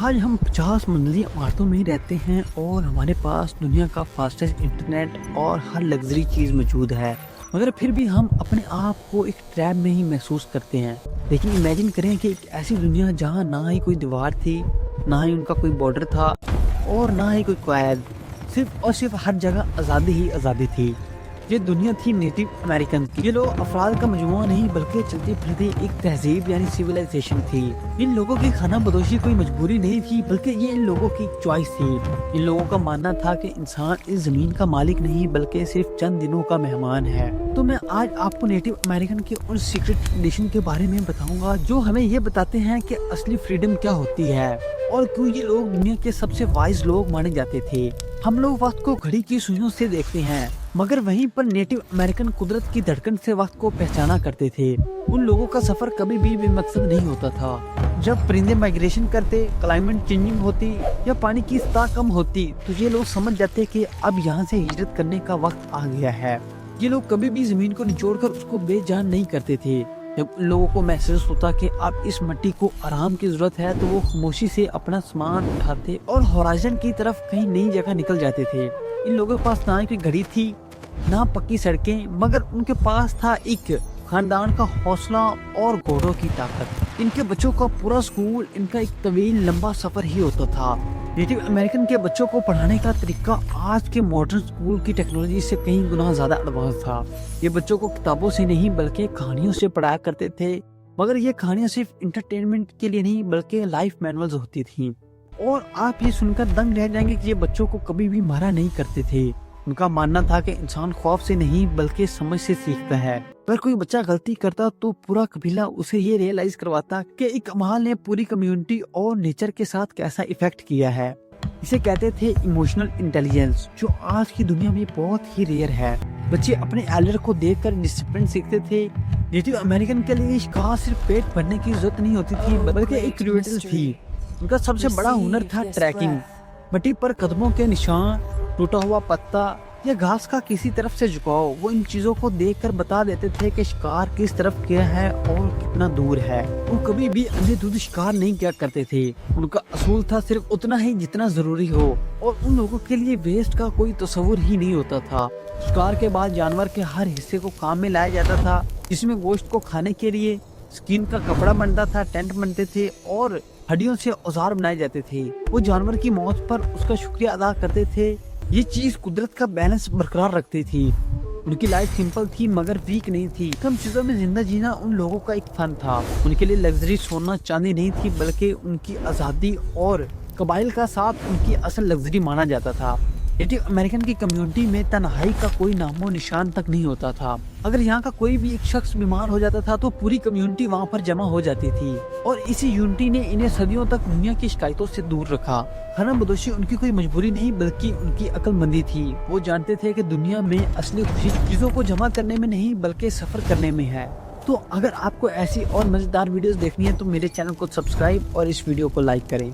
آج ہم 50 منزلی عمارتوں میں ہی رہتے ہیں اور ہمارے پاس دنیا کا فاسٹسٹ انٹرنیٹ اور ہر لگژری چیز موجود ہے، مگر پھر بھی ہم اپنے آپ کو ایک ٹریپ میں ہی محسوس کرتے ہیں۔ لیکن امیجن کریں کہ ایک ایسی دنیا جہاں نہ ہی کوئی دیوار تھی، نہ ہی ان کا کوئی بارڈر تھا اور نہ ہی کوئی قید، صرف اور صرف ہر جگہ آزادی ہی آزادی تھی۔ یہ دنیا تھی نیٹو امریکن کی۔ یہ لوگ افراد کا مجموعہ نہیں بلکہ چلتی پھرتی ایک تہذیب یعنی سیویلائزیشن تھی۔ ان لوگوں کی خانہ بدوشی کوئی مجبوری نہیں تھی بلکہ یہ ان لوگوں کی چوائس تھی۔ ان لوگوں کا ماننا تھا کہ انسان اس زمین کا مالک نہیں بلکہ صرف چند دنوں کا مہمان ہے۔ تو میں آج آپ کو نیٹو امریکن کے ان سیکرٹ کنڈیشن کے بارے میں بتاؤں گا جو ہمیں یہ بتاتے ہیں کہ اصلی فریڈم کیا ہوتی ہے اور کیوں یہ لوگ دنیا کے سب سے وائز لوگ مانے جاتے تھے۔ ہم لوگ وقت کو گھڑی کی سوئیوں سے دیکھتے ہیں، مگر وہیں پر نیٹو امریکن قدرت کی دھڑکن سے وقت کو پہچانا کرتے تھے۔ ان لوگوں کا سفر کبھی بھی بے مقصد نہیں ہوتا تھا۔ جب پرندے مائگریشن کرتے، کلائمیٹ چینجنگ ہوتی یا پانی کی سطح کم ہوتی تو یہ لوگ سمجھ جاتے کہ اب یہاں سے ہجرت کرنے کا وقت آ گیا ہے۔ یہ لوگ کبھی بھی زمین کو نچوڑ کر اس کو بے جان نہیں کرتے تھے۔ جب ان لوگوں کو محسوس ہوتا کہ اب اس مٹی کو آرام کی ضرورت ہے تو وہ خاموشی سے اپنا سامان اٹھاتے اور ہورائزن کی طرف کہیں نئی جگہ نکل جاتے تھے۔ ان لوگوں کے پاس نہ کوئی گھڑی تھی، نہ پکی سڑکیں، مگر ان کے پاس تھا ایک خاندان کا حوصلہ اور گھوڑوں کی طاقت۔ ان کے بچوں کا پورا سکول ان کا ایک طویل لمبا سفر ہی ہوتا تھا۔ نیٹو امریکن کے بچوں کو پڑھانے کا طریقہ آج کے ماڈرن سکول کی ٹیکنالوجی سے کئی گنا زیادہ ایڈوانس تھا۔ یہ بچوں کو کتابوں سے نہیں بلکہ کہانیوں سے پڑھایا کرتے تھے، مگر یہ کہانیاں صرف انٹرٹینمنٹ کے لیے نہیں بلکہ لائف مینولز ہوتی تھیں۔ اور آپ یہ سن کر دنگ رہ جائیں گے کہ یہ بچوں کو کبھی بھی مارا نہیں کرتے تھے۔ ان کا ماننا تھا کہ انسان خوف سے نہیں بلکہ سمجھ سے سیکھتا ہے۔ اگر کوئی بچہ غلطی کرتا تو پورا قبیلہ اسے یہ ریئلائز کرواتا کہ ایک کمال نے پوری کمیونٹی اور نیچر کے ساتھ کیسا ایفیکٹ کیا ہے۔ اسے کہتے تھے ایموشنل انٹیلیجنس، جو آج کی دنیا میں بہت ہی ریئر ہے۔ بچے اپنے ایلڈر کو دیکھ کر ڈسپلن سیکھتے تھے۔ نیٹو امریکن کے لیے شکار صرف پیٹ بھرنے کی ضرورت نہیں ہوتی تھی بلکہ ایک ریویٹل تھی۔ ان کا سب سے بڑا ہنر تھا ٹریکنگ۔ مٹی پر قدموں کے نشان، ٹوٹا ہوا پتا یا گھاس کا کسی طرف سے جھکاؤ، وہ ان چیزوں کو دیکھ کر بتا دیتے تھے کہ شکار کس طرف کیا ہے اور کتنا دور ہے۔ وہ کبھی بھی اندھے دودھ شکار نہیں کیا کرتے تھے۔ ان کا اصول تھا صرف اتنا ہی جتنا ضروری ہو، اور ان لوگوں کے لیے ویسٹ کا کوئی تصور ہی نہیں ہوتا تھا۔ شکار کے بعد جانور کے ہر حصے کو کام میں لایا جاتا تھا، جس میں گوشت کو کھانے کے لیے سکین کا کپڑا بنتا تھا، ٹینٹ بنتے تھے اور ہڈیوں سے اوزار بنائے جاتے تھے۔ وہ جانور کی موت پر اس کا شکریہ ادا کرتے تھے۔ یہ چیز قدرت کا بیلنس برقرار رکھتی تھی۔ ان کی لائف سمپل تھی مگر ویک نہیں تھی۔ کم چیزوں میں زندہ جینا ان لوگوں کا ایک فن تھا۔ ان کے لیے لگژری سونا چاندی نہیں تھی بلکہ ان کی آزادی اور قبائل کا ساتھ ان کی اصل لگژری مانا جاتا تھا۔ نیٹو امریکن کی کمیونٹی میں تنہائی کا کوئی نام و نشان تک نہیں ہوتا تھا۔ اگر یہاں کا کوئی بھی ایک شخص بیمار ہو جاتا تھا تو پوری کمیونٹی وہاں پر جمع ہو جاتی تھی، اور اسی یونٹی نے انہیں صدیوں تک دنیا کی شکایتوں سے دور رکھا۔ خانہ بدوشی ان کی کوئی مجبوری نہیں بلکہ ان کی عقل مندی تھی۔ وہ جانتے تھے کہ دنیا میں اصلی خوشی چیزوں کو جمع کرنے میں نہیں بلکہ سفر کرنے میں ہے۔ تو اگر آپ کو ایسی اور مزیدار ویڈیوز دیکھنی ہے تو میرے چینل کو سبسکرائب اور اس ویڈیو کو لائک کریں۔